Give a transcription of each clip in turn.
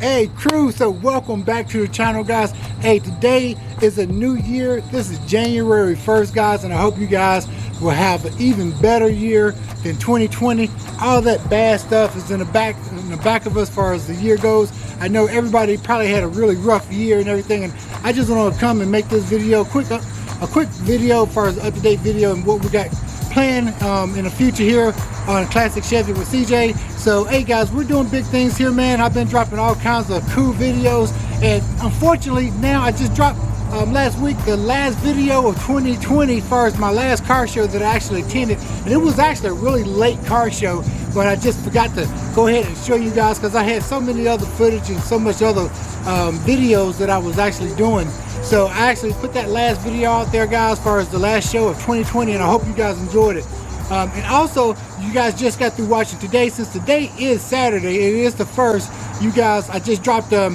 Hey crew, so welcome back to the channel, guys. Hey, today is a new year. This is January 1st, guys, and I hope you guys will have an even better year than 2020. All that bad stuff is in the back of us as far as the year goes. I know everybody probably had a really rough year and everything, and I just want to come and make this video a quick video as far as up-to-date video and what we got planned in the future here on Classic Chevy with CJ. So hey guys, we're doing big things here, man. I've been dropping all kinds of cool videos, and unfortunately now I just dropped last week the last video of 2020 as far as my last car show that I actually attended, and it was actually a really late car show, but I just forgot to go ahead and show you guys because I had so many other footage and so much other videos that I was actually doing. So I actually put that last video out there, guys, as far as the last show of 2020, and I hope you guys enjoyed it. And also, you guys just got through watching today. Since today is Saturday, it is the first, you guys, I just dropped a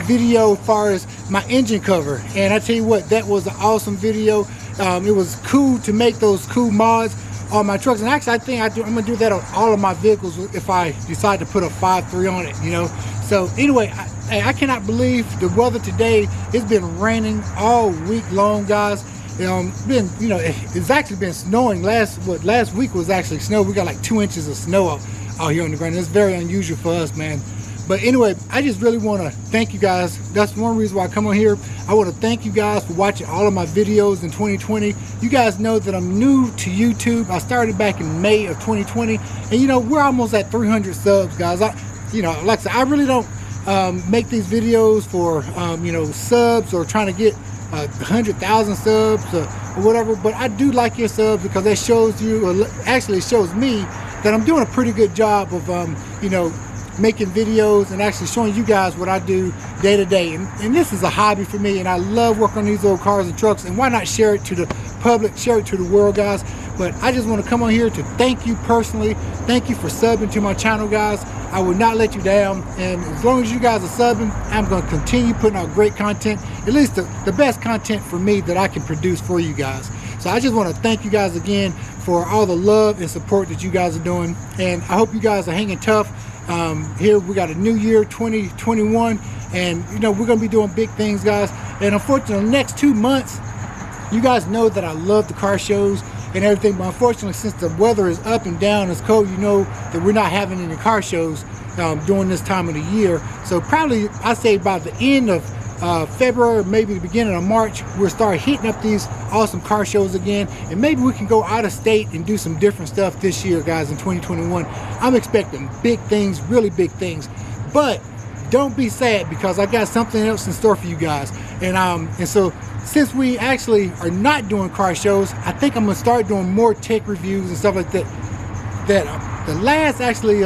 video as far as my engine cover, and I tell you what, that was an awesome video. It was cool to make those cool mods on my trucks, and actually I think I'm gonna do that on all of my vehicles if I decide to put a 5.3 on it, you know. So anyway, I cannot believe the weather today. It's been raining all week long, guys. It's actually been snowing. Last week was actually snow. We got like 2 inches of snow out here on the ground. It's very unusual for us, man. But anyway, I just really want to thank you guys. That's one reason why I come on here. I want to thank you guys for watching all of my videos in 2020. You guys know that I'm new to YouTube. I started back in May of 2020, and you know, we're almost at 300 subs, guys. Like I said, I really don't make these videos for subs or trying to get 100,000 subs or whatever, but I do like your subs because that shows you, or actually shows me, that I'm doing a pretty good job of making videos and actually showing you guys what I do day to day. And this is a hobby for me, and I love working on these old cars and trucks, and why not share it to the public, share it to the world, guys. But I just want to come on here to thank you personally. Thank you for subbing to my channel, guys. I will not let you down, and as long as you guys are subbing, I'm going to continue putting out great content, at least the best content for me that I can produce for you guys. So I just want to thank you guys again for all the love and support that you guys are doing, and I hope you guys are hanging tough. Here we got a new year, 2021, and we're going to be doing big things, guys. And unfortunately, the next 2 months, you guys know that I love the car shows and everything, but unfortunately, since the weather is up and down, it's cold, you know that we're not having any car shows during this time of the year. So probably I say by the end of February, maybe the beginning of March, we'll start hitting up these awesome car shows again, and maybe we can go out of state and do some different stuff this year, guys. In 2021, I'm expecting big things, really big things, but don't be sad because I got something else in store for you guys. And so since we actually are not doing car shows, I think I'm gonna start doing more tech reviews and stuff like that. The last actually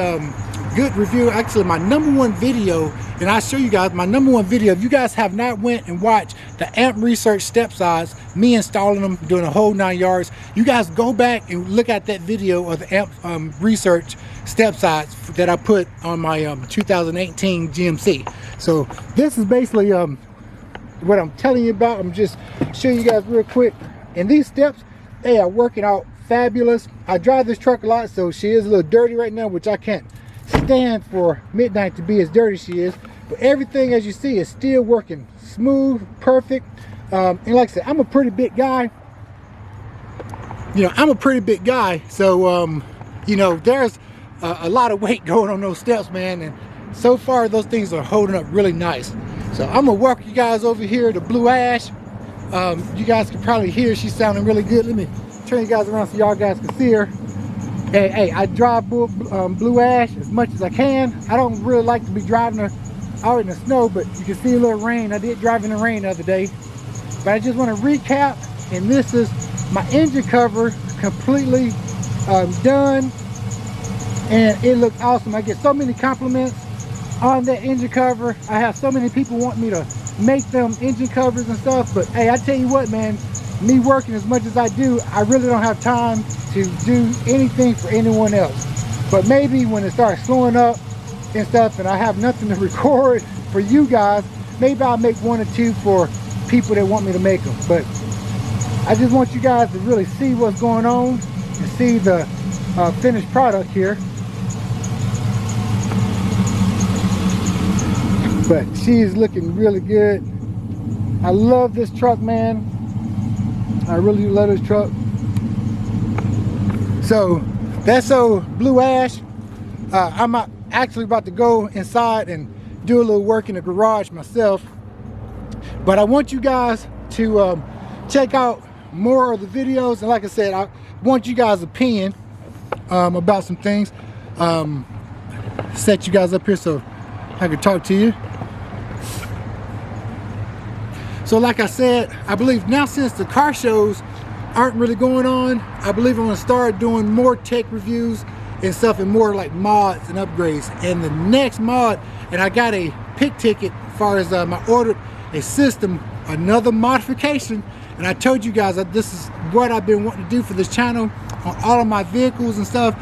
good review, actually my #1 video, and I'll show you guys my #1 video. If you guys have not went and watched the amp research step sides, me installing them, doing a whole 9 yards, you guys go back and look at that video of the amp research step sides that I put on my 2018 GMC. So this is basically what I'm telling you about. I'm just showing you guys real quick, and these steps, they are working out fabulous. I drive this truck a lot, so she is a little dirty right now, which I can't stand for midnight to be as dirty as she is, but everything, as you see, is still working smooth, perfect. And like I said, I'm a pretty big guy, so there's a lot of weight going on those steps, man, and so far those things are holding up really nice. So I'm gonna walk you guys over here to Blue Ash. You guys can probably hear she's sounding really good. Let me turn you guys around so y'all guys can see her. Hey, I drive Blue Ash as much as I can. I don't really like to be driving her out in the snow, but you can see a little rain. I did drive in the rain the other day. But I just want to recap, and this is my engine cover completely done, and it looks awesome. I get so many compliments on that engine cover. I have so many people want me to make them engine covers and stuff, but hey, I tell you what, man, me working as much as I do, I really don't have time to do anything for anyone else. But maybe when it starts slowing up and stuff and I have nothing to record for you guys, maybe I'll make 1 or 2 for people that want me to make them. But I just want you guys to really see what's going on and see the finished product here. but she's looking really good. I love this truck, man. I really love this truck. So that's Blue Ash. I'm actually about to go inside and do a little work in the garage myself, but I want you guys to check out more of the videos, and like I said, I want you guys' opinion about some things. Set you guys up here so I can talk to you. So like I said, I believe now, since the car shows aren't really going on, I believe I'm gonna start doing more tech reviews and stuff, and more like mods and upgrades. And the next mod, and I got a pick ticket as far as I ordered a system, another modification, and I told you guys that this is what I've been wanting to do for this channel on all of my vehicles and stuff.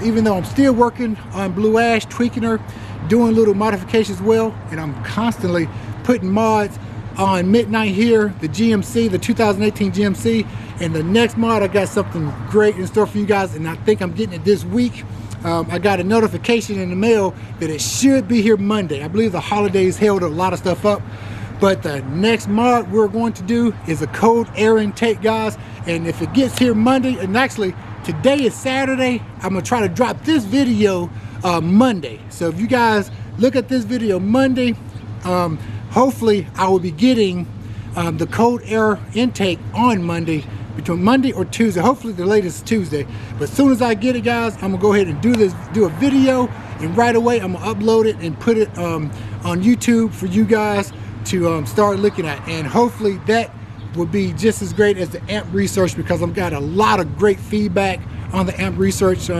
Even though I'm still working on Blue Ash, tweaking her, doing little modifications as well, and I'm constantly putting mods on Midnight here, the GMC, the 2018 GMC. And the next mod, I got something great in store for you guys, and I think I'm getting it this week. I got a notification in the mail that it should be here Monday. I believe the holidays held a lot of stuff up, but the next mod we're going to do is a cold air intake, guys. And if it gets here Monday, and actually today is Saturday, I'm gonna try to drop this video Monday. So if you guys look at this video Monday, hopefully I will be getting the cold air intake on Monday, between Monday or Tuesday, hopefully the latest Tuesday. But as soon as I get it, guys, I'm gonna go ahead and do a video, and right away I'm gonna upload it and put it on YouTube for you guys to start looking at. And hopefully that will be just as great as the amp research, because I've got a lot of great feedback on the amp research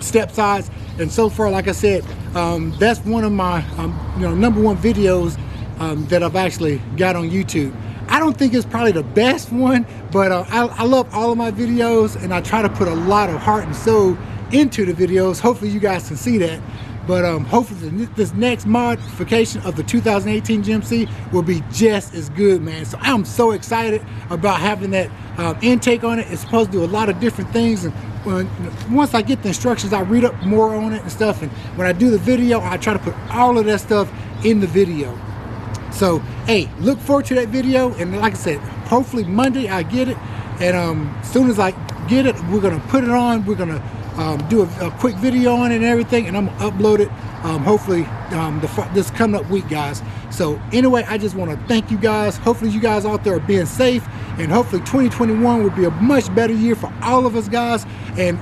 step size. And so far, like I said, that's one of my #1 videos that I've actually got on YouTube. I don't think it's probably the best one, but I love all of my videos, and I try to put a lot of heart and soul into the videos. Hopefully you guys can see that. But hopefully this next modification of the 2018 GMC will be just as good, man. So I'm so excited about having that intake on it. It's supposed to do a lot of different things, and once I get the instructions, I read up more on it and stuff, and when I do the video, I try to put all of that stuff in the video. So hey, look forward to that video, and like I said, hopefully Monday I get it, and as soon as I get it, we're gonna put it on. We're gonna do a quick video on it and everything, and I'm gonna upload it hopefully this coming up week, guys. So anyway, I just want to thank you guys. Hopefully you guys out there are being safe, and hopefully 2021 will be a much better year for all of us, guys. And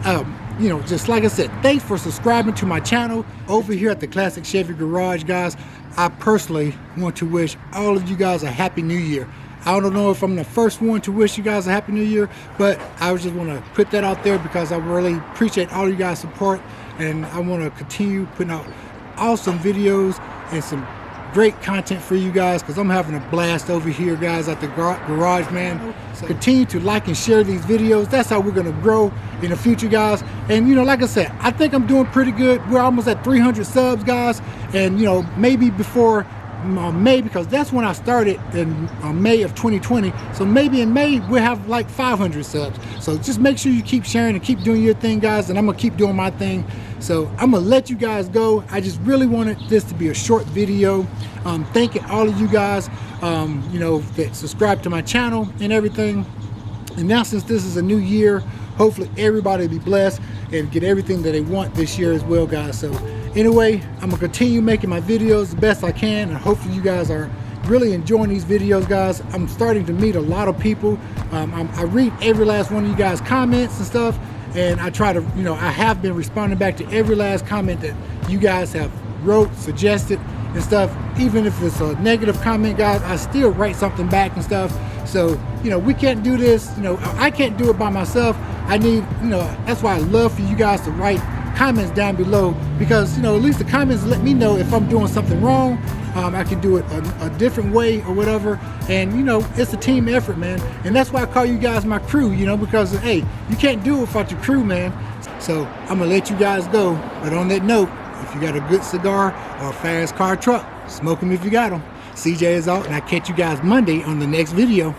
just like I said, thanks for subscribing to my channel over here at the Classic Chevy Garage, guys. I personally want to wish all of you guys a happy new year. I don't know if I'm the first one to wish you guys a happy new year, but I just want to put that out there because I really appreciate all you guys' support, and I want to continue putting out awesome videos and some great content for you guys, because I'm having a blast over here, guys, at the garage, man. So continue to like and share these videos. That's how we're going to grow in the future, guys. And like I said, I think I'm doing pretty good. We're almost at 300 subs, guys, and maybe before May, because that's when I started in May of 2020. So maybe in May we'll have like 500 subs. So just make sure you keep sharing and keep doing your thing, guys, and I'm gonna keep doing my thing. So I'm gonna let you guys go. I just really wanted this to be a short video, thanking all of you guys that subscribe to my channel and everything. And now, since this is a new year, hopefully everybody will be blessed and get everything that they want this year as well, guys. So anyway, I'm gonna continue making my videos the best I can, and hopefully you guys are really enjoying these videos, guys. I'm starting to meet a lot of people. I read every last one of you guys' comments and stuff, and I try to, I have been responding back to every last comment that you guys have wrote, suggested and stuff. Even if it's a negative comment, guys, I still write something back and stuff. So we can't do this, I can't do it by myself. I need, that's why I love for you guys to write comments down below, because at least the comments let me know if I'm doing something wrong. I can do it a different way or whatever, and it's a team effort, man. And that's why I call you guys my crew, because hey, you can't do it without your crew, man. So I'm gonna let you guys go, but on that note, if you got a good cigar or a fast car truck, smoke them if you got them. CJ is out, and I'll catch you guys Monday on the next video.